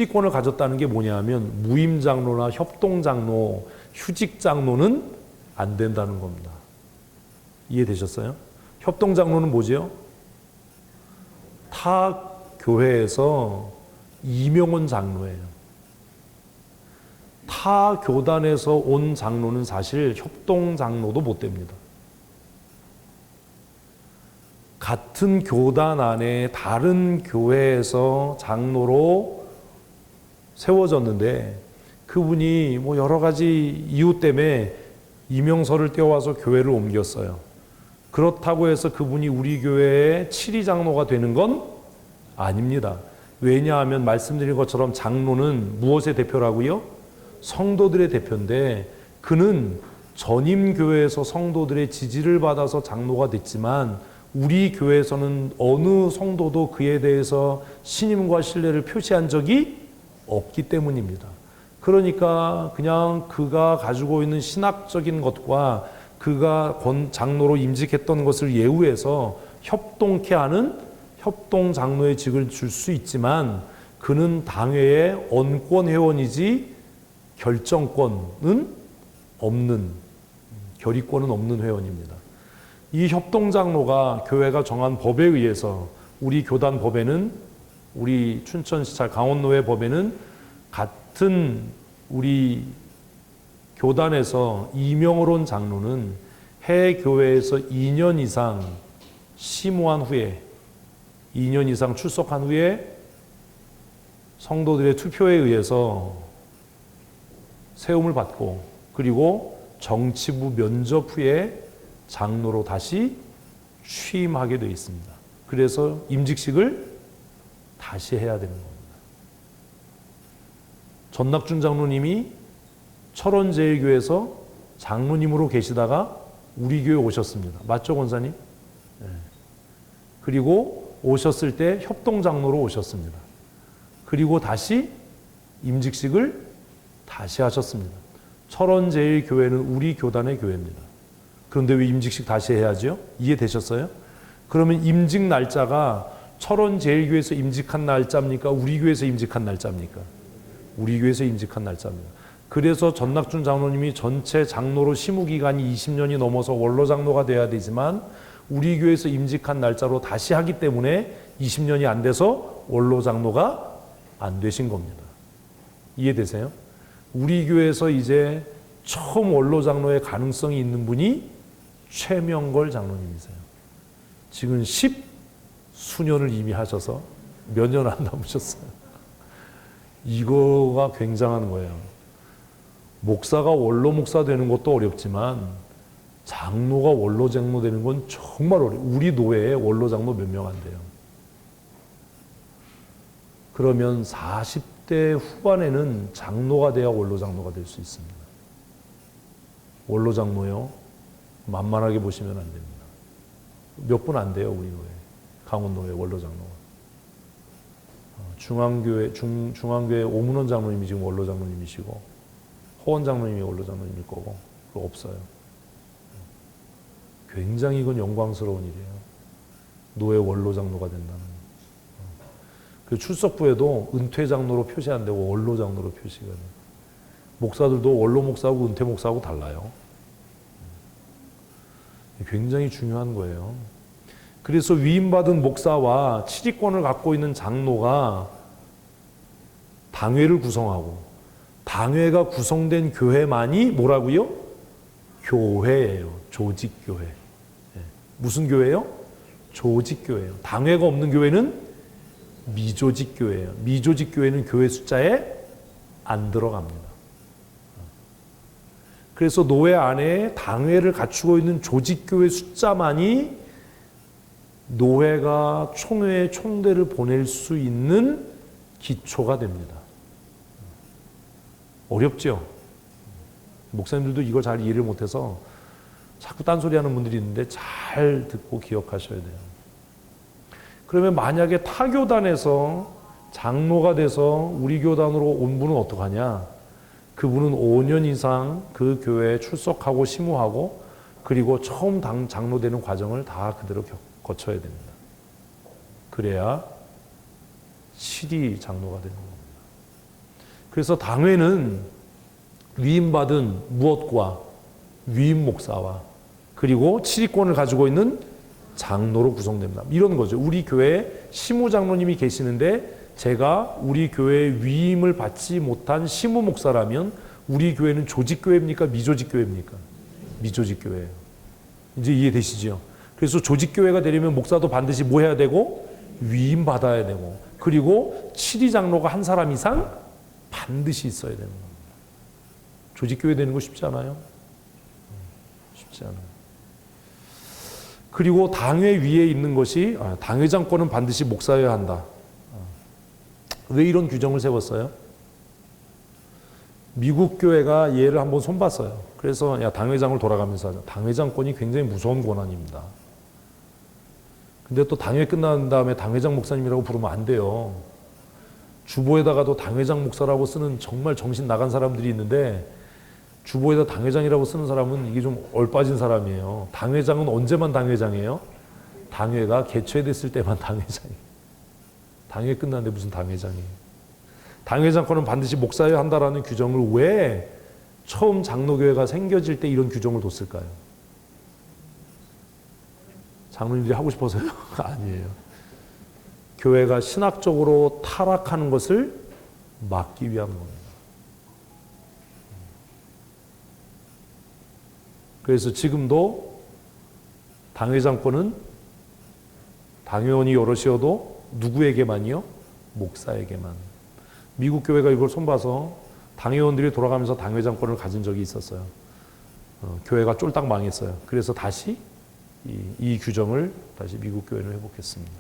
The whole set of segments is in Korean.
치리권을 가졌다는 게 뭐냐면 무임장로나 협동장로, 휴직장로는 안 된다는 겁니다. 이해되셨어요? 협동장로는 뭐지요? 타 교회에서 임용 온 장로예요. 타 교단에서 온 장로는 사실 협동장로도 못 됩니다. 같은 교단 안에 다른 교회에서 장로로 세워졌는데 그분이 뭐 여러 가지 이유 때문에 임용서를 떼어와서 교회를 옮겼어요. 그렇다고 해서 그분이 우리 교회의 7위 장로가 되는 건 아닙니다. 왜냐하면 말씀드린 것처럼 장로는 무엇의 대표라고요? 성도들의 대표인데 그는 전임교회에서 성도들의 지지를 받아서 장로가 됐지만 우리 교회에서는 어느 성도도 그에 대해서 신임과 신뢰를 표시한 적이 없기 때문입니다. 그러니까 그냥 그가 가지고 있는 신학적인 것과 그가 장로로 임직했던 것을 예우해서 협동케 하는 협동 장로의 직을 줄 수 있지만 그는 당회의 언권 회원이지 결정권은 없는, 결의권은 없는 회원입니다. 이 협동 장로가 교회가 정한 법에 의해서 우리 교단 법에는 우리 춘천시찰 강원노회 법에는 같은 우리 교단에서 임용을 온 장로는 해 교회에서 2년 이상 심호한 후에 2년 이상 출석한 후에 성도들의 투표에 의해서 세움을 받고 그리고 정치부 면접 후에 장로로 다시 취임하게 되어 있습니다. 그래서 임직식을 다시 해야 되는 겁니다. 전낙준 장로님이 철원제일교회에서 장로님으로 계시다가 우리 교회 오셨습니다. 맞죠, 권사님? 네. 그리고 오셨을 때 협동장로로 오셨습니다. 그리고 다시 임직식을 다시 하셨습니다. 철원제일교회는 우리 교단의 교회입니다. 그런데 왜 임직식 다시 해야죠? 이해되셨어요? 그러면 임직 날짜가 철원제일교회에서 임직한 날짜입니까? 우리 교회에서 임직한 날짜입니까? 우리 교회에서 임직한 날짜입니다. 그래서 전낙준 장로님이 전체 장로로 심우기간이 20년이 넘어서 원로장로가 돼야 되지만 우리 교회에서 임직한 날짜로 다시 하기 때문에 20년이 안 돼서 원로장로가 안 되신 겁니다. 이해되세요? 우리 교회에서 이제 처음 원로장로의 가능성이 있는 분이 최명걸 장로님이세요. 지금 10수년을 이미 하셔서 몇 년 안 남으셨어요. 이거가 굉장한 거예요. 목사가 원로 목사 되는 것도 어렵지만 장로가 원로 장로 되는 건 정말 어려워요. 우리 노회에 원로 장로 몇 명 안 돼요. 그러면 40대 후반에는 장로가 돼야 원로 장로가 될 수 있습니다. 원로 장로요? 만만하게 보시면 안 됩니다. 몇 분 안 돼요, 우리 노회. 강원노회 원로 장로가. 중앙교회 오문원 장로님이 지금 원로 장로님이시고 허원 장로님이 원로 장로님일 거고 그거 없어요. 굉장히 이건 영광스러운 일이에요. 노회 원로 장로가 된다는. 그 출석부에도 은퇴 장로로 표시 안 되고 원로 장로로 표시가 돼요. 목사들도 원로 목사하고 은퇴 목사하고 달라요. 굉장히 중요한 거예요. 그래서 위임받은 목사와 치리권을 갖고 있는 장로가 당회를 구성하고 당회가 구성된 교회만이 뭐라고요? 교회예요. 조직교회. 무슨 교회요? 조직교회예요. 당회가 없는 교회는 미조직교회예요. 미조직교회는 교회 숫자에 안 들어갑니다. 그래서 노회 안에 당회를 갖추고 있는 조직교회 숫자만이 노회가 총회에 총대를 보낼 수 있는 기초가 됩니다. 어렵죠? 목사님들도 이걸 잘 이해를 못해서 자꾸 딴소리하는 분들이 있는데 잘 듣고 기억하셔야 돼요. 그러면 만약에 타교단에서 장로가 돼서 우리 교단으로 온 분은 어떡하냐? 그분은 5년 이상 그 교회에 출석하고 심우하고 그리고 처음 장로되는 과정을 다 그대로 거쳐야 됩니다. 그래야 7위 장로가 되는 겁니다. 그래서 당회는 위임받은 무엇과 위임 목사와 그리고 치리권을 가지고 있는 장로로 구성됩니다. 이런 거죠. 우리 교회에 시무 장로님이 계시는데 제가 우리 교회에 위임을 받지 못한 시무 목사라면 우리 교회는 조직교회입니까? 미조직교회입니까? 미조직교회예요. 이제 이해되시죠? 그래서 조직교회가 되려면 목사도 반드시 뭐 해야 되고 위임 받아야 되고 그리고 치리장로가 한 사람 이상 반드시 있어야 되는 겁니다. 조직교회 되는 거 쉽지 않아요? 쉽지 않아요. 그리고 당회 위에 있는 것이 당회장권은 반드시 목사여야 한다. 왜 이런 규정을 세웠어요? 미국 교회가 얘를 한번 손봤어요. 그래서 야 당회장을 돌아가면서 하자. 당회장권이 굉장히 무서운 권한입니다. 근데 또 당회 끝난 다음에 당회장 목사님이라고 부르면 안 돼요. 주보에다가도 당회장 목사라고 쓰는 정말 정신 나간 사람들이 있는데 주보에다 당회장이라고 쓰는 사람은 이게 좀 얼빠진 사람이에요. 당회장은 언제만 당회장이에요? 당회가 개최됐을 때만 당회장이에요. 당회 끝났는데 무슨 당회장이에요. 당회장권은 반드시 목사여야 한다라는 규정을 왜 처음 장로교회가 생겨질 때 이런 규정을 뒀을까요? 장로님들이 하고 싶어서요? 아니에요. 교회가 신학적으로 타락하는 것을 막기 위한 겁니다. 그래서 지금도 당회장권은 당회원이 여럿이어도 누구에게만이요? 목사에게만. 미국 교회가 이걸 손봐서 당회원들이 돌아가면서 당회장권을 가진 적이 있었어요. 교회가 쫄딱 망했어요. 그래서 다시 이 규정을 다시 미국 교회는 회복했습니다.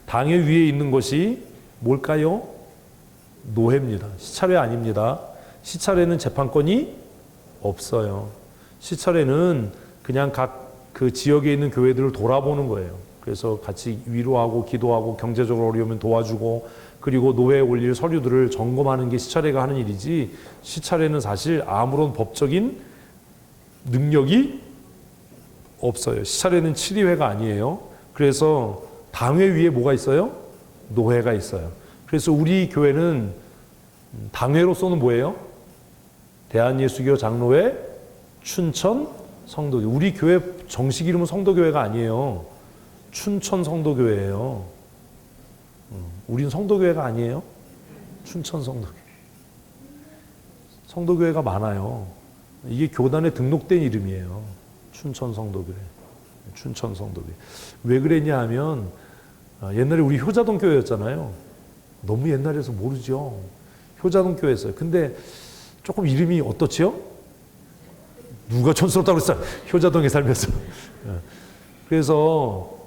당회 위에 있는 것이 뭘까요? 노회입니다. 시찰회 아닙니다. 시찰회는 재판권이 없어요. 시찰회는 그냥 각 그 지역에 있는 교회들을 돌아보는 거예요. 그래서 같이 위로하고 기도하고 경제적으로 어려우면 도와주고 그리고 노회에 올릴 서류들을 점검하는 게 시찰회가 하는 일이지 시찰회는 사실 아무런 법적인 능력이 없어요. 시찰회는 치리회가 아니에요. 그래서 당회 위에 뭐가 있어요? 노회가 있어요. 그래서 우리 교회는 당회로서는 뭐예요? 대한예수교 장로회 춘천 성도교회. 우리 교회 정식 이름은 성도교회가 아니에요. 춘천 성도교회예요. 우린 성도교회가 아니에요. 춘천 성도교회. 성도교회가 많아요. 이게 교단에 등록된 이름이에요. 춘천 성도교회. 춘천 성도교회. 왜 그랬냐 하면 옛날에 우리 효자동 교회였잖아요. 너무 옛날에서 모르죠. 효자동 교회였어요. 근데 조금 이름이 어떻지요? 누가 촌스럽다고 그랬어요? 효자동에 살면서. 그래서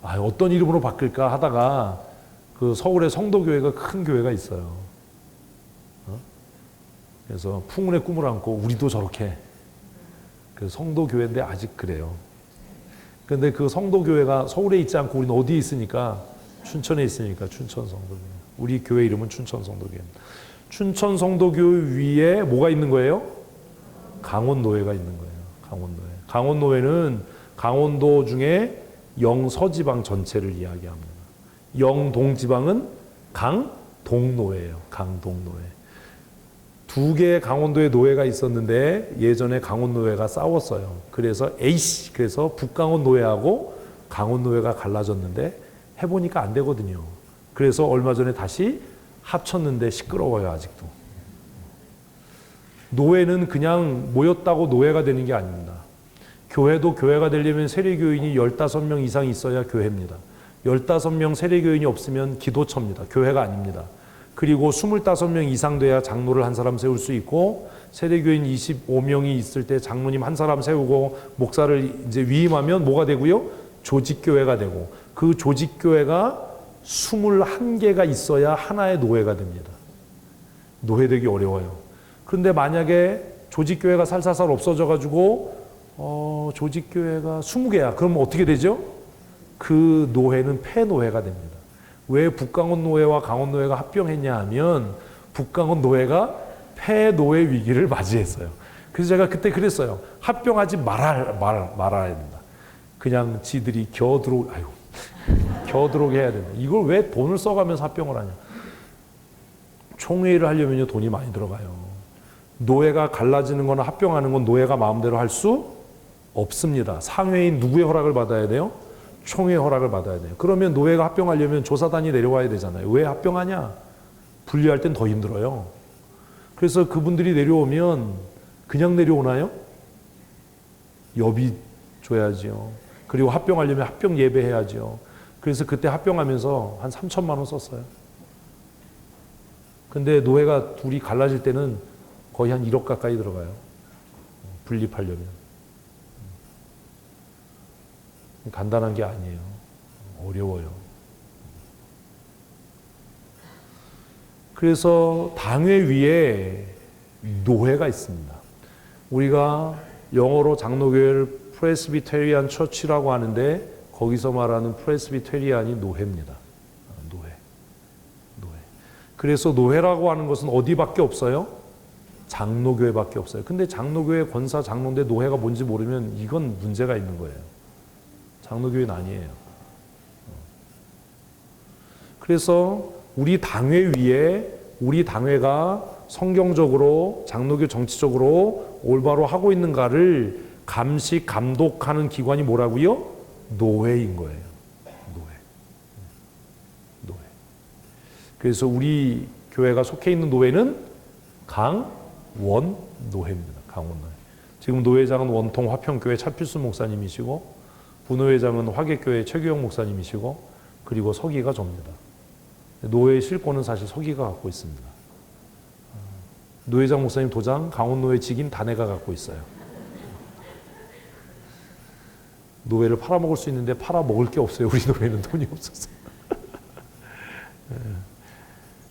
어떤 이름으로 바뀔까 하다가 그 서울에 성도교회가 큰 교회가 있어요. 그래서 풍운의 꿈을 안고 우리도 저렇게 그 성도교회인데 아직 그래요. 근데 그 성도교회가 서울에 있지 않고 우리는 어디에 있으니까 춘천에 있으니까 춘천 성도교회. 우리 교회 이름은 춘천 성도교회입니다. 춘천 성도교회 위에 뭐가 있는 거예요? 강원노회가 있는 거예요. 강원노회. 강원노회는 강원도 중에 영서지방 전체를 이야기합니다. 영동지방은 강동노회예요. 강동노회. 두 개의 강원도의 노회가 있었는데 예전에 강원노회가 싸웠어요. 그래서 A씨, 그래서 북강원노회하고 강원노회가 갈라졌는데 해보니까 안 되거든요. 그래서 얼마 전에 다시 합쳤는데 시끄러워요, 아직도. 노회는 그냥 모였다고 노회가 되는 게 아닙니다. 교회도 교회가 되려면 세례교인이 15명 이상 있어야 교회입니다. 15명 세례교인이 없으면 기도처입니다. 교회가 아닙니다. 그리고 25명 이상 돼야 장로를 한 사람 세울 수 있고 세례교인 25명이 있을 때 장로님 한 사람 세우고 목사를 이제 위임하면 뭐가 되고요? 조직교회가 되고 그 조직교회가 21개가 있어야 하나의 노회가 됩니다. 노회되기 어려워요. 그런데 만약에 조직교회가 살살살 없어져가지고 조직교회가 20개야. 그럼 어떻게 되죠? 그 노회는 폐노회가 됩니다. 왜 북강원 노회와 강원 노회가 합병했냐 하면 북강원 노회가 폐노회 위기를 맞이했어요. 그래서 제가 그때 그랬어요. 합병하지 말아야 된다. 그냥 지들이 겨들어오게 해야 된다. 이걸 왜 돈을 써가면서 합병을 하냐. 총회를 하려면요 돈이 많이 들어가요. 노회가 갈라지는 거나 합병하는 건 노회가 마음대로 할 수 없습니다. 상회인 누구의 허락을 받아야 돼요? 총회 허락을 받아야 돼요. 그러면 노회가 합병하려면 조사단이 내려와야 되잖아요. 왜 합병하냐? 분리할 땐 더 힘들어요. 그래서 그분들이 내려오면 그냥 내려오나요? 여비 줘야지요. 그리고 합병하려면 합병 예배해야죠. 그래서 그때 합병하면서 한 3천만 원 썼어요. 근데 노회가 둘이 갈라질 때는 거의 한 1억 가까이 들어가요. 분립하려면. 간단한 게 아니에요. 어려워요. 그래서 당회 위에 노회가 있습니다. 우리가 영어로 장로교회를 프레스비테리안 처치라고 하는데 거기서 말하는 프레스비테리안이 노회입니다. 노회. 그래서 노회라고 하는 것은 어디밖에 없어요? 장로교회밖에 없어요. 근데 장로교회 권사 장로인데 노회가 뭔지 모르면 이건 문제가 있는 거예요. 장로교회는 아니에요. 그래서 우리 당회 위에 우리 당회가 성경적으로 장로교 정치적으로 올바로 하고 있는가를 감시 감독하는 기관이 뭐라고요? 노회인 거예요. 노회. 그래서 우리 교회가 속해 있는 노회는 강원 노회입니다. 강원 노회. 지금 노회장은 원통 화평교회 차필수 목사님이시고 부노회장은 화계교회 최규영 목사님이시고 그리고 서기가 접니다. 노회의 실권은 사실 서기가 갖고 있습니다. 노회장 목사님 도장 강원노회 직인 단회가 갖고 있어요. 노회를 팔아먹을 수 있는데 팔아먹을 게 없어요. 우리 노회는 돈이 없어서.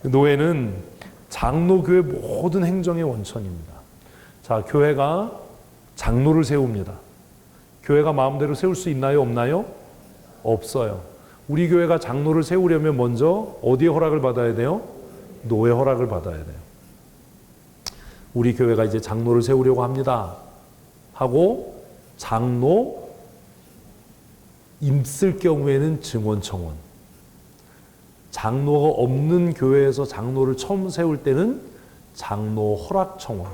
노회는 장로교회 모든 행정의 원천입니다. 자, 교회가 장로를 세웁니다. 교회가 마음대로 세울 수 있나요? 없나요? 없어요. 우리 교회가 장로를 세우려면 먼저 어디에 허락을 받아야 돼요? 노회 허락을 받아야 돼요. 우리 교회가 이제 장로를 세우려고 합니다. 하고 장로 있을 경우에는 증언청원. 장로가 없는 교회에서 장로를 처음 세울 때는 장로 허락청원.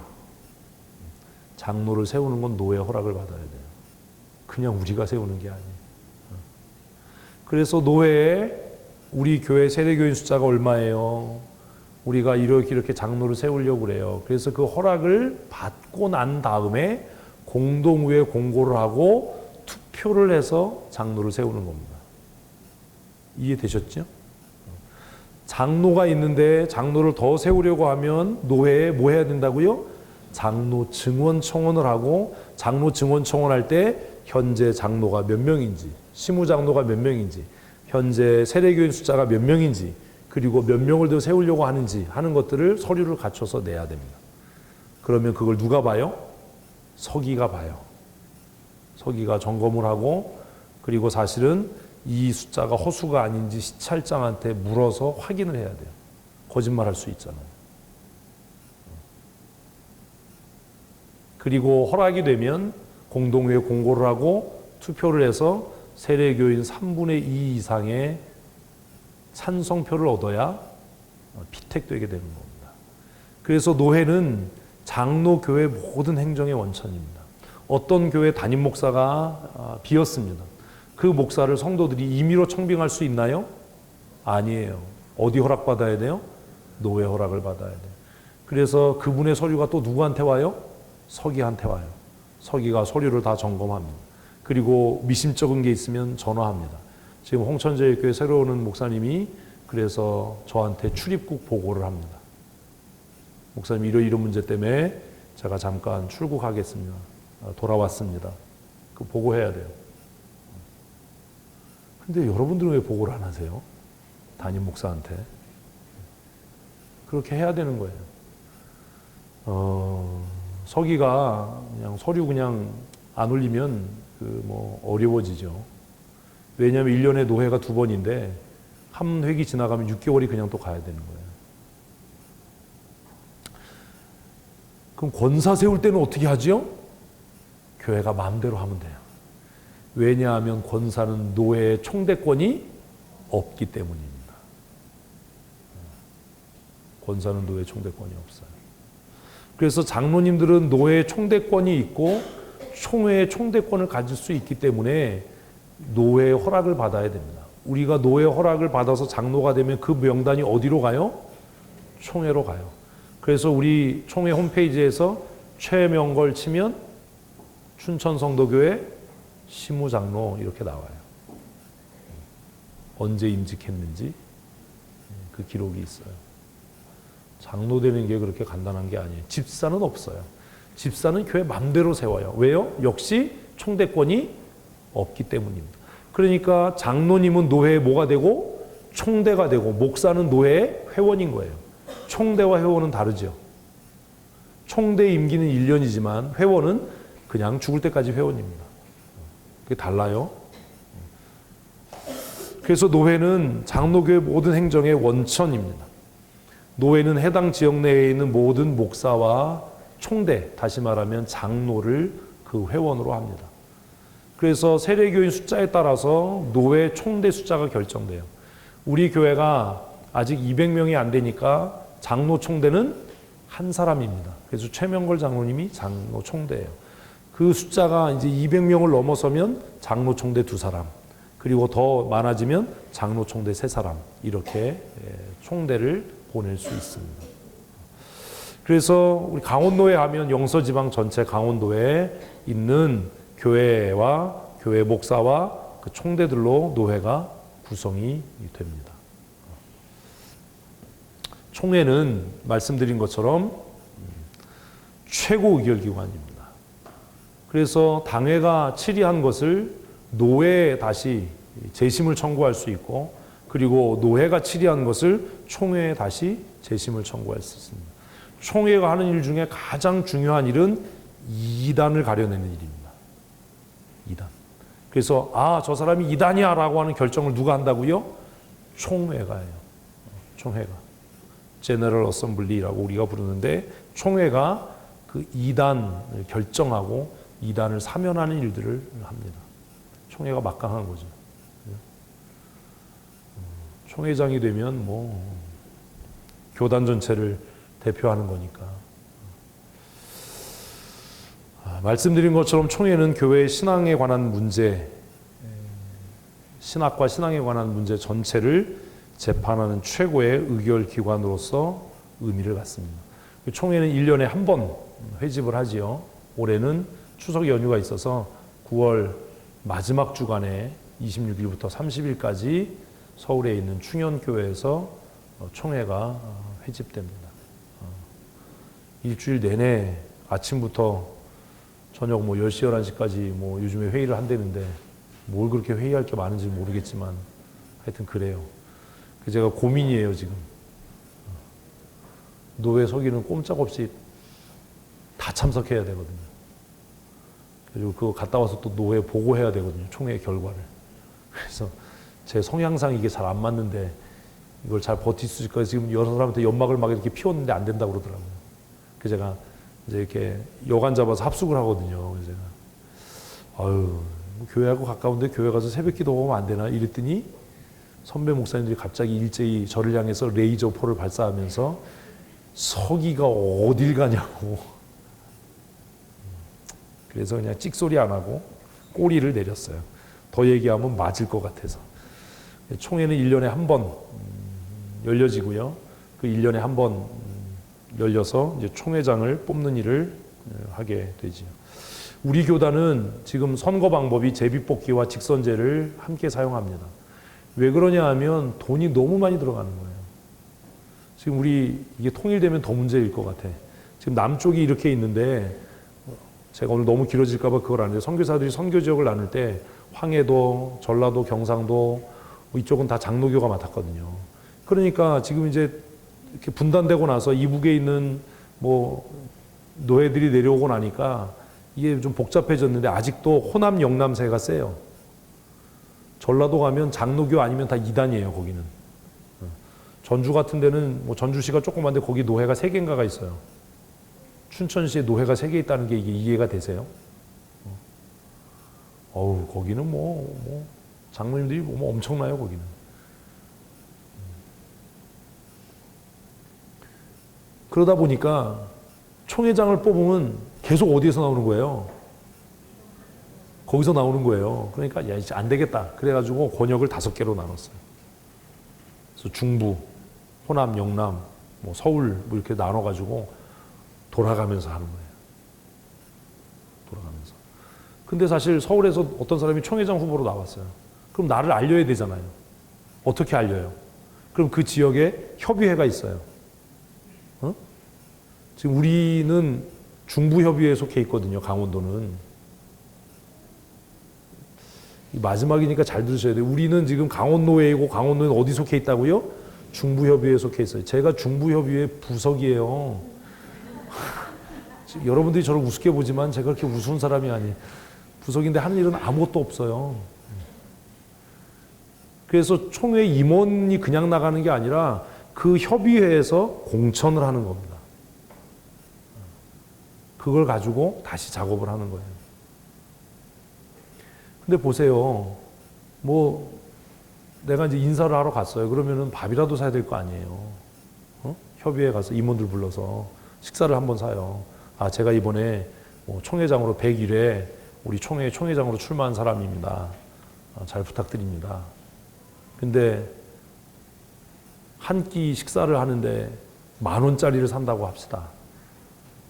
장로를 세우는 건 노회 허락을 받아야 돼요. 그냥 우리가 세우는 게 아니에요. 그래서 노회에 우리 교회 세대교인 숫자가 얼마예요? 우리가 이렇게 장로를 세우려고 그래요. 그래서 그 허락을 받고 난 다음에 공동의회 공고를 하고 투표를 해서 장로를 세우는 겁니다. 이해되셨죠? 장로가 있는데 장로를 더 세우려고 하면 노회에 뭐 해야 된다고요? 장로 증언 청원을 하고 장로 증언 청원할 때 현재 장로가 몇 명인지, 시무장로가 몇 명인지, 현재 세대교인 숫자가 몇 명인지, 그리고 몇 명을 더 세우려고 하는지 하는 것들을 서류를 갖춰서 내야 됩니다. 그러면 그걸 누가 봐요? 서기가 봐요. 서기가 점검을 하고 그리고 사실은 이 숫자가 허수가 아닌지 시찰장한테 물어서 확인을 해야 돼요. 거짓말할 수 있잖아요. 그리고 허락이 되면 공동회에 공고를 하고 투표를 해서 세례교인 3분의 2 이상의 찬성표를 얻어야 피택되게 되는 겁니다. 그래서 노회는 장로교회 모든 행정의 원천입니다. 어떤 교회 담임 목사가 비었습니다. 그 목사를 성도들이 임의로 청빙할 수 있나요? 아니에요. 어디 허락받아야 돼요? 노회 허락을 받아야 돼요. 그래서 그분의 서류가 또 누구한테 와요? 서기한테 와요. 서기가 서류를 다 점검합니다. 그리고 미심쩍은 게 있으면 전화합니다. 지금 홍천제일교회 새로 오는 목사님이 그래서 저한테 출입국 보고를 합니다. 목사님 이런 문제 때문에 제가 잠깐 출국하겠습니다. 돌아왔습니다. 그 보고해야 돼요. 근데 여러분들은 왜 보고를 안 하세요? 담임 목사한테. 그렇게 해야 되는 거예요. 서기가 그냥 서류 그냥 안 올리면 어려워지죠. 왜냐하면 1년에 노회가 2번인데 한 회기 지나가면 6개월이 그냥 또 가야 되는 거예요. 그럼 권사 세울 때는 어떻게 하지요? 교회가 마음대로 하면 돼요. 왜냐하면 권사는 노회의 총대권이 없기 때문입니다. 권사는 노회 총대권이 없어요. 그래서 장로님들은 노회 총대권이 있고 총회의 총대권을 가질 수 있기 때문에 노회의 허락을 받아야 됩니다. 우리가 노회 허락을 받아서 장로가 되면 그 명단이 어디로 가요? 총회로 가요. 그래서 우리 총회 홈페이지에서 최명걸 치면 춘천성도교회 시무장로 이렇게 나와요. 언제 임직했는지 그 기록이 있어요. 장로 되는 게 그렇게 간단한 게 아니에요. 집사는 없어요. 집사는 교회 맘대로 세워요. 왜요? 역시 총대권이 없기 때문입니다. 그러니까 장로님은 노회에 뭐가 되고 총대가 되고 목사는 노회의 회원인 거예요. 총대와 회원은 다르죠. 총대 임기는 1년이지만 회원은 그냥 죽을 때까지 회원입니다. 그게 달라요. 그래서 노회는 장로교회 모든 행정의 원천입니다. 노회는 해당 지역 내에 있는 모든 목사와 총대, 다시 말하면 장로를 그 회원으로 합니다. 그래서 세례교인 숫자에 따라서 노회 총대 숫자가 결정돼요. 우리 교회가 아직 200명이 안 되니까 장로 총대는 한 사람입니다. 그래서 최명걸 장로님이 장로 총대예요. 그 숫자가 이제 200명을 넘어서면 장로 총대 2사람, 그리고 더 많아지면 장로 총대 3사람, 이렇게 총대를 보낼 수 있습니다. 그래서 우리 강원도에 하면 영서지방 전체 강원도에 있는 교회와 교회 목사와 그 총대들로 노회가 구성이 됩니다. 총회는 말씀드린 것처럼 최고 의결기관입니다. 그래서 당회가 질의한 것을 노회에 다시 재심을 청구할 수 있고, 그리고 노회가 질의한 것을 총회에 다시 재심을 청구할 수 있습니다. 총회가 하는 일 중에 가장 중요한 일은 이단을 가려내는 일입니다. 이단. 그래서 저 사람이 이단이야 라고 하는 결정을 누가 한다고요? 총회가 해요. 총회가. 제너럴 어셈블리라고 우리가 부르는데, 총회가 그 이단을 결정하고 이단을 사면하는 일들을 합니다. 총회가 막강한 거죠. 총회장이 되면 뭐 교단 전체를 대표하는 거니까. 말씀드린 것처럼 총회는 교회의 신앙에 관한 문제, 신학과 신앙에 관한 문제 전체를 재판하는 최고의 의결기관으로서 의미를 갖습니다. 총회는 1년에 한 번 회집을 하지요. 올해는 추석 연휴가 있어서 9월 마지막 주간에 26일부터 30일까지 서울에 있는 충현교회에서 총회가 회집됩니다. 일주일 내내 아침부터 저녁 10시, 11시까지 요즘에 회의를 한다는데 뭘 그렇게 회의할 게 많은지 모르겠지만 하여튼 그래요. 제가 고민이에요, 지금. 노회 서기는 꼼짝없이 다 참석해야 되거든요. 그리고 그거 갔다 와서 또 노회 보고해야 되거든요, 총회 결과를. 그래서 제 성향상 이게 잘 안 맞는데 이걸 잘 버틸 수 있을까? 지금 여러 사람한테 연막을 막 이렇게 피웠는데 안 된다고 그러더라고요. 그래서 제가 이제 이렇게 여간 잡아서 합숙을 하거든요. 그래서 제가 교회하고 가까운데 교회 가서 새벽 기도하면 안 되나? 이랬더니 선배 목사님들이 갑자기 일제히 저를 향해서 레이저 포를 발사하면서 서기가 어딜 가냐고. 그래서 그냥 찍소리 안 하고 꼬리를 내렸어요. 더 얘기하면 맞을 것 같아서. 총회는 1년에 한 번 열려지고요. 그 1년에 한 번 열려서 이제 총회장을 뽑는 일을 하게 되지요. 우리 교단은 지금 선거 방법이 제비뽑기와 직선제를 함께 사용합니다. 왜 그러냐 하면 돈이 너무 많이 들어가는 거예요. 지금 우리 이게 통일되면 더 문제일 것 같아. 지금 남쪽이 이렇게 있는데 제가 오늘 너무 길어질까 봐 그걸 안 해요. 선교사들이 선교 지역을 나눌 때 황해도, 전라도, 경상도 이쪽은 다 장로교가 맡았거든요. 그러니까 지금 이제 이렇게 분단되고 나서 이북에 있는 노예들이 내려오고 나니까 이게 좀 복잡해졌는데 아직도 호남 영남세가 세요. 전라도 가면 장로교 아니면 다 이단이에요, 거기는. 전주 같은 데는 전주시가 조그만데 거기 노회가 3개인가가 있어요. 춘천시에 노회가 3개 있다는 게 이게 이해가 되세요? 거기는 장로님들이 엄청나요, 거기는. 그러다 보니까 총회장을 뽑으면 계속 어디에서 나오는 거예요? 거기서 나오는 거예요. 그러니까 야, 이제 안 되겠다. 그래가지고 권역을 5개로 나눴어요. 그래서 중부, 호남, 영남, 뭐 서울 뭐 이렇게 나눠가지고 돌아가면서 하는 거예요. 돌아가면서. 근데 사실 서울에서 어떤 사람이 총회장 후보로 나왔어요. 그럼 나를 알려야 되잖아요. 어떻게 알려요? 그럼 그 지역에 협의회가 있어요. 어? 지금 우리는 중부협의회에 속해 있거든요. 강원도는. 마지막이니까 잘 들으셔야 돼요. 우리는 지금 강원노회이고 강원도는 어디 속해 있다고요? 중부협의회에 속해 있어요. 제가 중부협의회 부석이에요. 여러분들이 저를 우습게 보지만 제가 그렇게 우스운 사람이 아니에요. 부석인데 하는 일은 아무것도 없어요. 그래서 총회 임원이 그냥 나가는 게 아니라 그 협의회에서 공천을 하는 겁니다. 그걸 가지고 다시 작업을 하는 거예요. 근데 보세요. 뭐 내가 이제 인사를 하러 갔어요. 그러면은 밥이라도 사야 될 거 아니에요. 어? 협의회 가서 임원들 불러서 식사를 한번 사요. 아, 제가 이번에 뭐 총회장으로 101회 우리 총회장으로 출마한 사람입니다. 잘 부탁드립니다. 근데 한 끼 식사를 하는데 10,000원짜리를 산다고 합시다.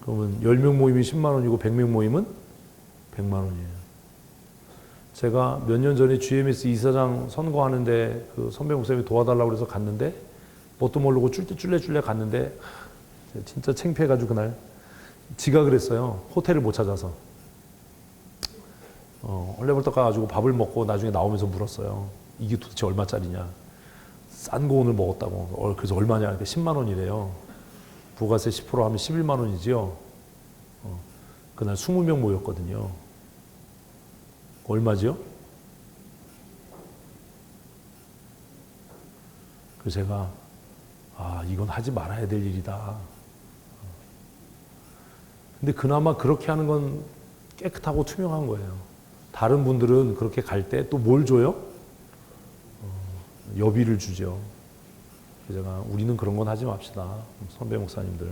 그러면 10명 모임이 10만 원이고 100명 모임은 100만 원이에요. 제가 몇 년 전에 GMS 이사장 선거하는데 그 선배 목사님이 도와달라고 그래서 갔는데 뭣도 모르고 쫄래 갔는데 진짜 창피해가지고 그날 지각을 했어요. 호텔을 못 찾아서. 헐레벌떡 가가지고 밥을 먹고 나중에 나오면서 물었어요. 이게 도대체 얼마짜리냐. 싼 거 오늘 먹었다고. 그래서 얼마냐. 그러니까 10만 원이래요. 부가세 10% 하면 11만 원이지요. 그날 20명 모였거든요. 얼마죠? 그래서 제가 이건 하지 말아야 될 일이다. 근데 그나마 그렇게 하는 건 깨끗하고 투명한 거예요. 다른 분들은 그렇게 갈 때 또 뭘 줘요? 여비를 주죠. 그래서 제가 우리는 그런 건 하지 맙시다. 선배 목사님들.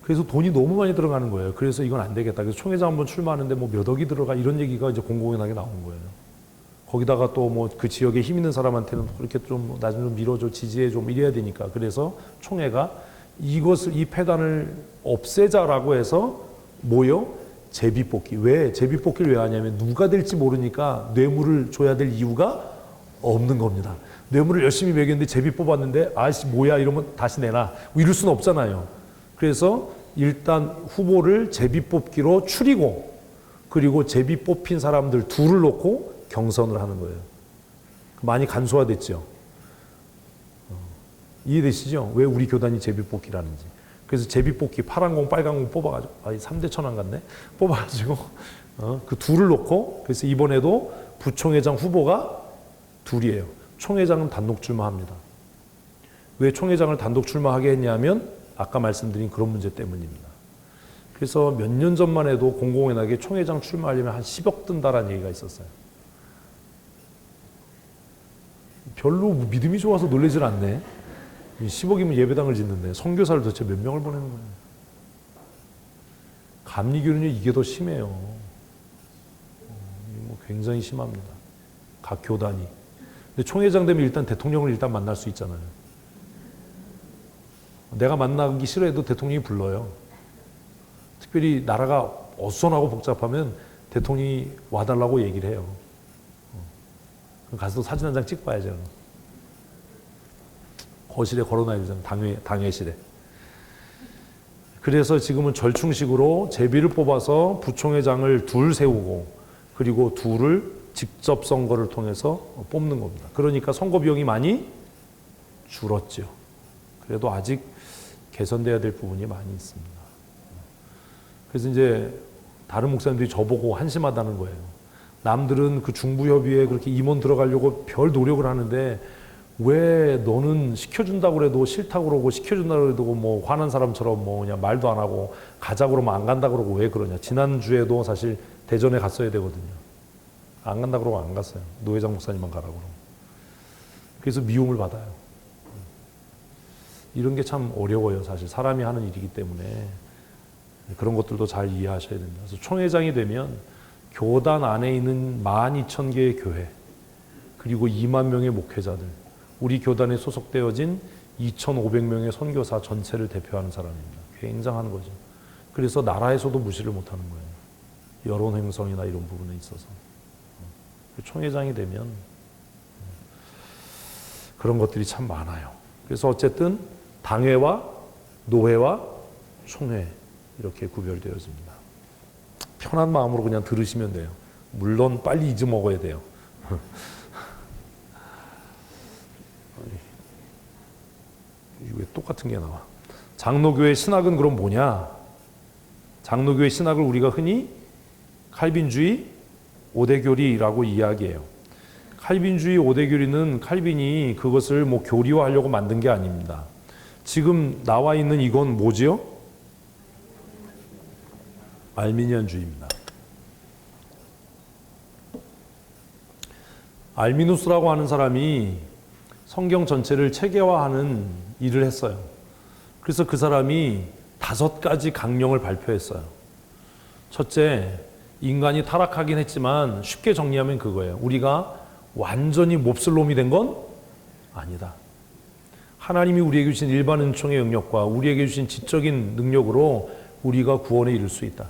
그래서 돈이 너무 많이 들어가는 거예요. 그래서 이건 안 되겠다. 그래서 총회장 한번 출마하는데 뭐 몇 억이 들어가 이런 얘기가 이제 공공연하게 나온 거예요. 거기다가 또 뭐 그 지역에 힘 있는 사람한테는 그렇게 좀 나 좀 밀어줘, 지지해 좀 이래야 되니까. 그래서 총회가 이 폐단을 없애자라고 해서 뭐요? 제비뽑기. 왜? 제비뽑기를 왜 하냐면 누가 될지 모르니까 뇌물을 줘야 될 이유가 없는 겁니다. 뇌물을 열심히 매겼는데 제비 뽑았는데 아씨 뭐야 이러면 다시 내놔. 뭐 이럴 수는 없잖아요. 그래서 일단 후보를 제비뽑기로 추리고 그리고 제비 뽑힌 사람들 둘을 놓고 경선을 하는 거예요. 많이 간소화됐죠. 이해되시죠? 왜 우리 교단이 제비뽑기라는지. 그래서 제비뽑기 파란 공 빨간 공 뽑아가지고 3대 천왕 같네. 뽑아가지고 그 둘을 놓고 그래서 이번에도 부총회장 후보가 둘이에요. 총회장은 단독 출마합니다. 왜 총회장을 단독 출마하게 했냐면 아까 말씀드린 그런 문제 때문입니다. 그래서 몇 년 전만 해도 공공연하게 총회장 출마하려면 한 10억 든다라는 얘기가 있었어요. 별로 믿음이 좋아서 놀라질 않네. 10억이면 예배당을 짓는데 선교사를 도대체 몇 명을 보내는 거예요. 감리교는요 이게 더 심해요. 굉장히 심합니다. 각 교단이. 근데 총회장 되면 일단 대통령을 일단 만날 수 있잖아요. 내가 만나기 싫어해도 대통령이 불러요. 특별히 나라가 어수선하고 복잡하면 대통령이 와달라고 얘기를 해요. 가서 사진 한 장 찍고 와야죠. 거실에 걸어놔야 되잖아요. 당회실에. 그래서 지금은 절충식으로 제비를 뽑아서 부총회장을 둘 세우고 그리고 둘을 직접 선거를 통해서 뽑는 겁니다. 그러니까 선거 비용이 많이 줄었죠. 그래도 아직 개선돼야 될 부분이 많이 있습니다. 그래서 이제 다른 목사님들이 저보고 한심하다는 거예요. 남들은 그 중부협의회에 그렇게 임원 들어가려고 별 노력을 하는데 왜 너는 시켜준다고 그래도 싫다고 그러고 시켜준다고 그래도 뭐 화난 사람처럼 뭐 그냥 말도 안 하고 가자고 그러면 안 간다 그러고 왜 그러냐. 지난주에도 사실 대전에 갔어야 되거든요. 안 간다 그러고 안 갔어요. 노회장 목사님만 가라고 그러고. 그래서 미움을 받아요. 이런 게 참 어려워요. 사실 사람이 하는 일이기 때문에 그런 것들도 잘 이해하셔야 됩니다. 그래서 총회장이 되면 교단 안에 있는 12,000개의 교회 그리고 2만 명의 목회자들, 우리 교단에 소속되어진 2,500명의 선교사 전체를 대표하는 사람입니다. 굉장한 거죠. 그래서 나라에서도 무시를 못하는 거예요. 여론 행성이나 이런 부분에 있어서. 총회장이 되면 그런 것들이 참 많아요. 그래서 어쨌든 당회와 노회와 총회 이렇게 구별되어집니다. 편한 마음으로 그냥 들으시면 돼요. 물론 빨리 잊어먹어야 돼요. 이게 왜 똑같은 게 나와? 장로교회 신학은 그럼 뭐냐? 장로교회 신학을 우리가 흔히 칼빈주의 5대 교리라고 이야기해요. 칼빈주의 5대 교리는 칼빈이 그것을 뭐 교리화하려고 만든 게 아닙니다. 지금 나와 있는 이건 뭐지요? 알미니안주의입니다. 알미누스라고 하는 사람이 성경 전체를 체계화하는 일을 했어요. 그래서 그 사람이 5가지 강령을 발표했어요. 첫째, 인간이 타락하긴 했지만 쉽게 정리하면 그거예요. 우리가 완전히 몹쓸 놈이 된 건 아니다. 하나님이 우리에게 주신 일반 은총의 영역과 우리에게 주신 지적인 능력으로 우리가 구원에 이를 수 있다.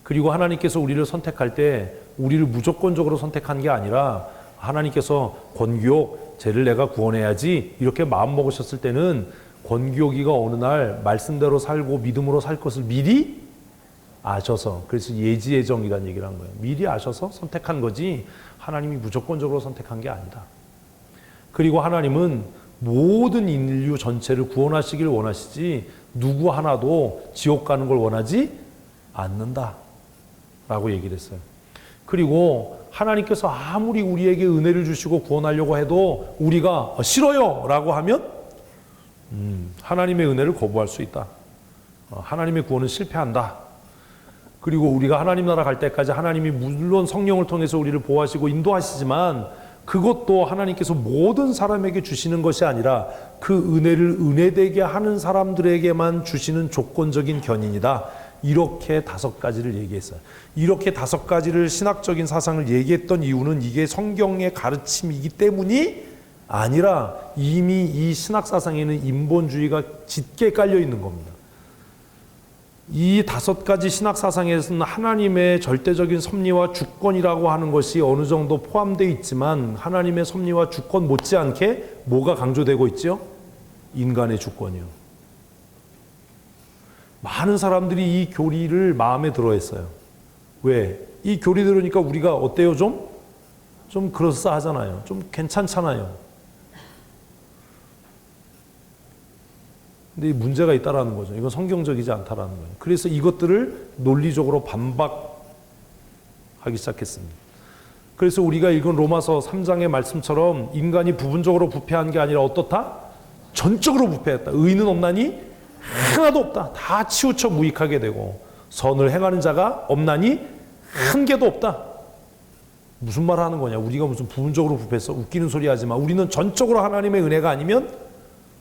그리고 하나님께서 우리를 선택할 때 우리를 무조건적으로 선택한 게 아니라 하나님께서 권기옥 쟤를 내가 구원해야지 이렇게 마음 먹으셨을 때는 권기옥이가 어느 날 말씀대로 살고 믿음으로 살 것을 미리 아셔서, 그래서 예지예정이라는 얘기를 한 거예요. 미리 아셔서 선택한 거지 하나님이 무조건적으로 선택한 게 아니다. 그리고 하나님은 모든 인류 전체를 구원하시길 원하시지 누구 하나도 지옥 가는 걸 원하지 않는다 라고 얘기를 했어요. 그리고 하나님께서 아무리 우리에게 은혜를 주시고 구원하려고 해도 우리가 싫어요 라고 하면 하나님의 은혜를 거부할 수 있다. 하나님의 구원은 실패한다. 그리고 우리가 하나님 나라 갈 때까지 하나님이 물론 성령을 통해서 우리를 보호하시고 인도하시지만 그것도 하나님께서 모든 사람에게 주시는 것이 아니라 그 은혜를 은혜되게 하는 사람들에게만 주시는 조건적인 견인이다. 이렇게 5가지를 얘기했어요. 이렇게 5가지를 신학적인 사상을 얘기했던 이유는 이게 성경의 가르침이기 때문이 아니라 이미 이 신학 사상에는 인본주의가 짙게 깔려 있는 겁니다. 이 5가지 신학 사상에서는 하나님의 절대적인 섭리와 주권이라고 하는 것이 어느 정도 포함되어 있지만 하나님의 섭리와 주권 못지않게 뭐가 강조되고 있죠? 인간의 주권이요. 많은 사람들이 이 교리를 마음에 들어 했어요. 왜? 이 교리 들으니까 우리가 어때요? 좀 그럴싸하잖아요. 좀 괜찮잖아요. 근데 문제가 있다라는 거죠. 이건 성경적이지 않다라는 거예요. 그래서 이것들을 논리적으로 반박하기 시작했습니다. 그래서 우리가 읽은 로마서 3장의 말씀처럼 인간이 부분적으로 부패한 게 아니라 어떻다? 전적으로 부패했다. 의인은 없나니 하나도 없다. 다 치우쳐 무익하게 되고 선을 행하는 자가 없나니 한 개도 없다. 무슨 말을 하는 거냐? 우리가 무슨 부분적으로 부패했어? 웃기는 소리 하지 마. 우리는 전적으로 하나님의 은혜가 아니면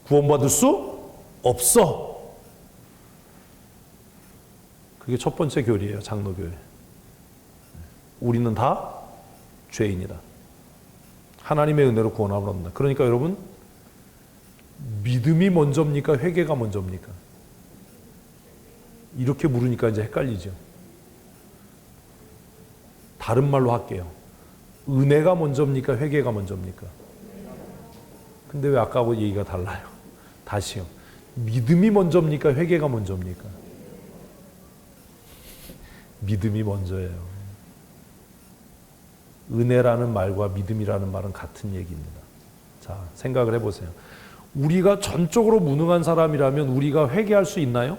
구원받을 수 없어. 그게 첫 번째 교리예요. 장로교회. 우리는 다 죄인이다. 하나님의 은혜로 구원함을 얻는다. 그러니까 여러분, 믿음이 먼저입니까? 회개가 먼저입니까? 이렇게 물으니까 이제 헷갈리죠. 다른 말로 할게요. 은혜가 먼저입니까? 회개가 먼저입니까? 근데 왜 아까하고 얘기가 달라요? 다시요. 믿음이 먼저입니까? 회개가 먼저입니까? 믿음이 먼저예요. 은혜라는 말과 믿음이라는 말은 같은 얘기입니다. 자, 생각을 해보세요. 우리가 전적으로 무능한 사람이라면 우리가 회개할 수 있나요?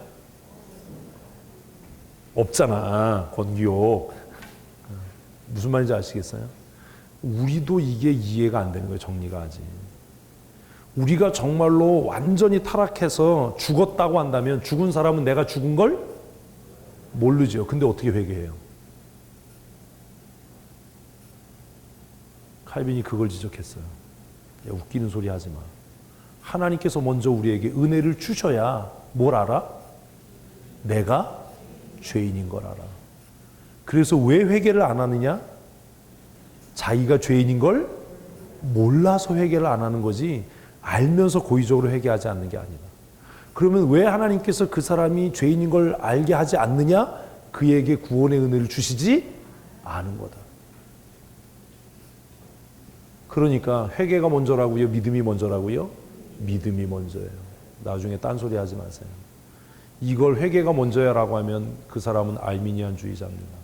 없잖아. 권기옥. 무슨 말인지 아시겠어요? 우리도 이게 이해가 안 되는 거예요. 정리가 아직. 우리가 정말로 완전히 타락해서 죽었다고 한다면 죽은 사람은 내가 죽은 걸 모르죠. 근데 어떻게 회개해요? 칼빈이 그걸 지적했어요. 야, 웃기는 소리 하지 마. 하나님께서 먼저 우리에게 은혜를 주셔야 뭘 알아? 내가 죄인인 걸 알아. 그래서 왜 회개를 안 하느냐? 자기가 죄인인 걸 몰라서 회개를 안 하는 거지, 알면서 고의적으로 회개하지 않는 게 아니다. 그러면 왜 하나님께서 그 사람이 죄인인 걸 알게 하지 않느냐? 그에게 구원의 은혜를 주시지 않은 거다. 그러니까 회개가 먼저라고요? 믿음이 먼저라고요? 믿음이 먼저예요. 나중에 딴소리 하지 마세요. 이걸 회개가 먼저야라고 하면 그 사람은 알미니안주의자입니다.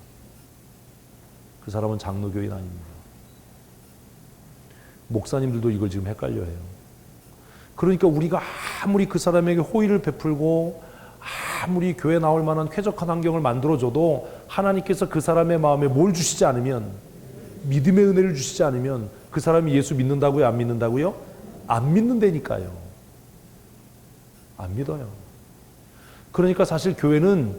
그 사람은 장로교인 아닙니다. 목사님들도 이걸 지금 헷갈려해요. 그러니까 우리가 아무리 그 사람에게 호의를 베풀고 아무리 교회 나올 만한 쾌적한 환경을 만들어줘도 하나님께서 그 사람의 마음에 뭘 주시지 않으면, 믿음의 은혜를 주시지 않으면 그 사람이 예수 믿는다고요? 안 믿는다고요? 안 믿는다니까요. 안 믿어요. 그러니까 사실 교회는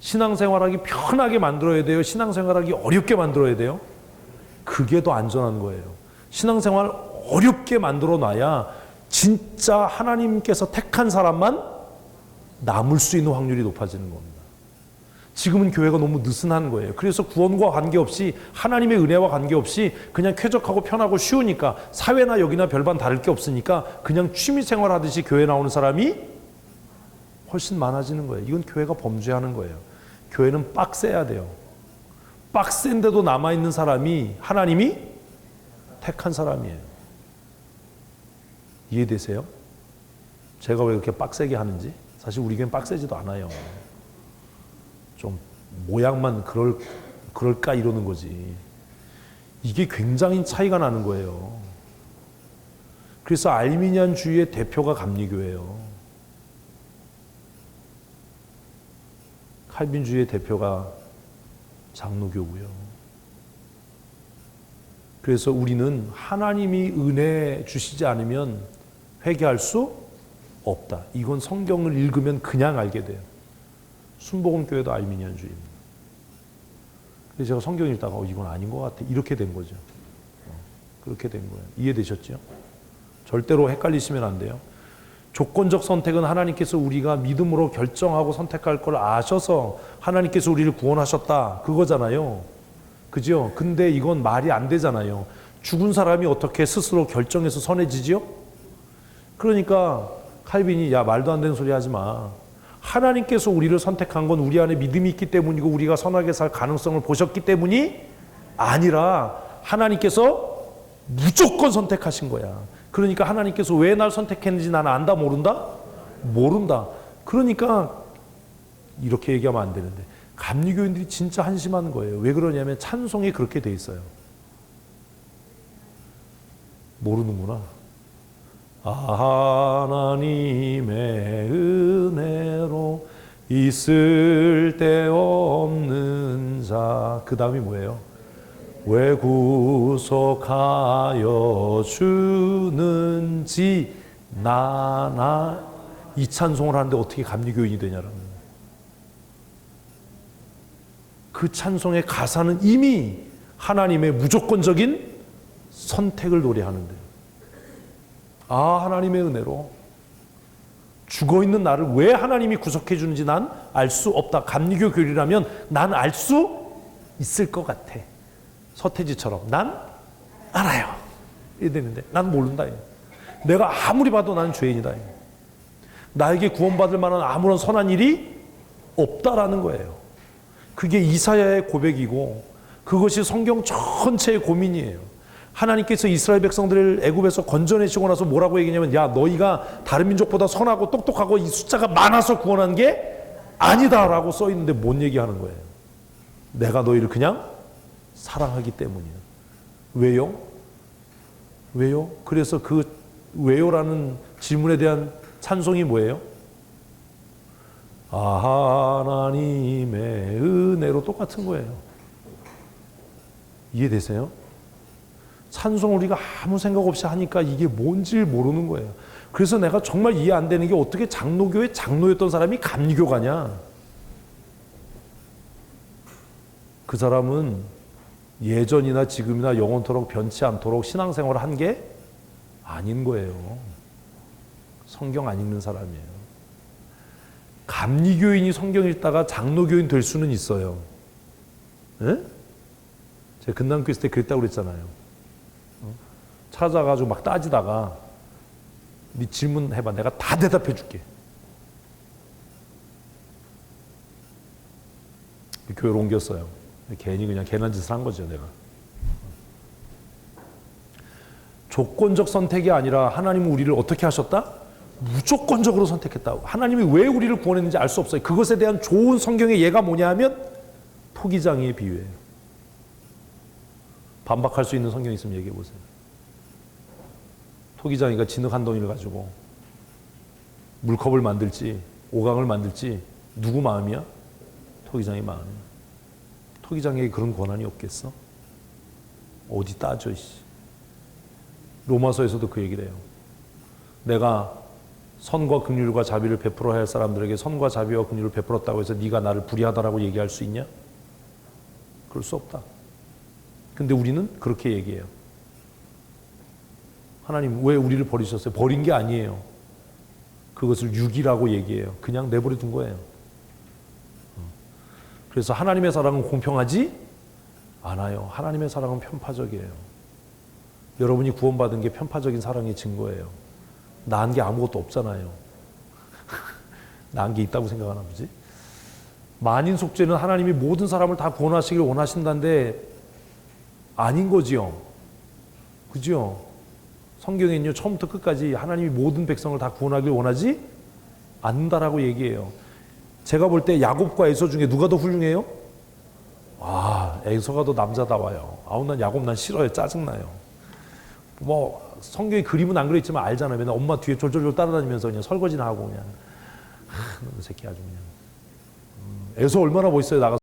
신앙생활하기 편하게 만들어야 돼요? 신앙생활하기 어렵게 만들어야 돼요? 그게 더 안전한 거예요. 신앙생활 어렵게 만들어 놔야 진짜 하나님께서 택한 사람만 남을 수 있는 확률이 높아지는 겁니다. 지금은 교회가 너무 느슨한 거예요. 그래서 구원과 관계없이, 하나님의 은혜와 관계없이 그냥 쾌적하고 편하고 쉬우니까, 사회나 여기나 별반 다를 게 없으니까 그냥 취미생활 하듯이 교회 나오는 사람이 훨씬 많아지는 거예요. 이건 교회가 범죄하는 거예요. 교회는 빡세야 돼요. 빡센데도 남아있는 사람이 하나님이 택한 사람이에요. 이해되세요? 제가 왜 그렇게 빡세게 하는지? 사실 우리 교회는 빡세지도 않아요. 좀 모양만 그럴까 이러는 거지. 이게 굉장히 차이가 나는 거예요. 그래서 알미니안주의의 대표가 감리교예요. 칼빈주의의 대표가 장로교고요. 그래서 우리는 하나님이 은혜 주시지 않으면 회개할 수 없다. 이건 성경을 읽으면 그냥 알게 돼요. 순복음교회도 알미니안주의입니다. 그래서 제가 성경 읽다가 이건 아닌 것 같아. 이렇게 된 거죠. 그렇게 된 거예요. 이해되셨죠? 절대로 헷갈리시면 안 돼요. 조건적 선택은 하나님께서 우리가 믿음으로 결정하고 선택할 걸 아셔서 하나님께서 우리를 구원하셨다. 그거잖아요. 그죠? 근데 이건 말이 안 되잖아요. 죽은 사람이 어떻게 스스로 결정해서 선해지지요? 그러니까 칼빈이 야 말도 안 되는 소리 하지 마. 하나님께서 우리를 선택한 건 우리 안에 믿음이 있기 때문이고 우리가 선하게 살 가능성을 보셨기 때문이 아니라 하나님께서 무조건 선택하신 거야. 그러니까 하나님께서 왜 날 선택했는지 나는 안다 모른다? 모른다. 그러니까 이렇게 얘기하면 안 되는데 감리교인들이 진짜 한심한 거예요. 왜 그러냐면 찬송이 그렇게 돼 있어요. 모르는구나. 하나님의 은혜로 있을 데 없는 자. 그 다음이 뭐예요? 왜 구속하여 주는지 나나. 이 찬송을 하는데 어떻게 감리교인이 되냐라는 거예요. 그 찬송의 가사는 이미 하나님의 무조건적인 선택을 노래하는데, 하나님의 은혜로 죽어있는 나를 왜 하나님이 구속해 주는지 난 알 수 없다. 감리교 교리라면 난 알 수 있을 것 같아. 서태지처럼 난 알아요. 이래 되는데 난 모른다. 내가 아무리 봐도 난 죄인이다. 나에게 구원받을 만한 아무런 선한 일이 없다라는 거예요. 그게 이사야의 고백이고 그것이 성경 전체의 고민이에요. 하나님께서 이스라엘 백성들을 애굽에서 건져내시고 나서 뭐라고 얘기냐면, 야 너희가 다른 민족보다 선하고 똑똑하고 이 숫자가 많아서 구원한 게 아니다라고 써 있는데 뭔 얘기하는 거예요? 내가 너희를 그냥 사랑하기 때문이에요. 왜요? 왜요? 그래서 그 왜요라는 질문에 대한 찬송이 뭐예요? 하나님의 은혜로 똑같은 거예요. 이해되세요? 찬송을 우리가 아무 생각 없이 하니까 이게 뭔지 모르는 거예요. 그래서 내가 정말 이해 안 되는 게 어떻게 장로교의 장로였던 사람이 감리교 가냐? 그 사람은 예전이나 지금이나 영원토록 변치 않도록 신앙생활을 한 게 아닌 거예요. 성경 안 읽는 사람이에요. 감리교인이 성경 읽다가 장로교인 될 수는 있어요. 예? 제가 금남교 있을 때 그랬다고 그랬잖아요. 찾아가지고 막 따지다가 네 질문해봐. 내가 다 대답해 줄게. 교회로 옮겼어요. 괜히 그냥 괜한 짓을 한 거죠, 내가. 조건적 선택이 아니라 하나님은 우리를 어떻게 하셨다? 무조건적으로 선택했다. 하나님이 왜 우리를 구원했는지 알 수 없어요. 그것에 대한 좋은 성경의 예가 뭐냐 하면 토기장이의 비유예요. 반박할 수 있는 성경이 있으면 얘기해 보세요. 토기장이가 진흙 한 덩이를 가지고 물컵을 만들지 오강을 만들지 누구 마음이야? 토기장의 마음이야. 토기장에게 그런 권한이 없겠어? 어디 따져 씨. 로마서에서도 그 얘기를 해요. 내가 선과 긍휼과 자비를 베풀어야 할 사람들에게 선과 자비와 긍휼을 베풀었다고 해서 네가 나를 불의하다라고 얘기할 수 있냐? 그럴 수 없다. 근데 우리는 그렇게 얘기해요. 하나님 왜 우리를 버리셨어요? 버린 게 아니에요. 그것을 유기라고 얘기해요. 그냥 내버려 둔 거예요. 그래서 하나님의 사랑은 공평하지 않아요. 하나님의 사랑은 편파적이에요. 여러분이 구원받은 게 편파적인 사랑의 증거예요. 나은 게 아무것도 없잖아요. 나은 게 있다고 생각하나 보지? 만인 속죄는 하나님이 모든 사람을 다 구원하시길 원하신다는데 아닌 거지요. 그죠? 성경에는요, 처음부터 끝까지 하나님이 모든 백성을 다 구원하길 원하지 않는다라고 얘기해요. 제가 볼 때 야곱과 에서 중에 누가 더 훌륭해요? 에서가 더 남자다워요. 난 야곱 난 싫어요. 짜증나요. 뭐 성경에 그림은 안 그려있지만 알잖아요. 맨날 엄마 뒤에 졸졸졸 따라다니면서 그냥 설거지나 하고 그냥 너 새끼 아주 그냥 에서 얼마나 멋있어요. 나가서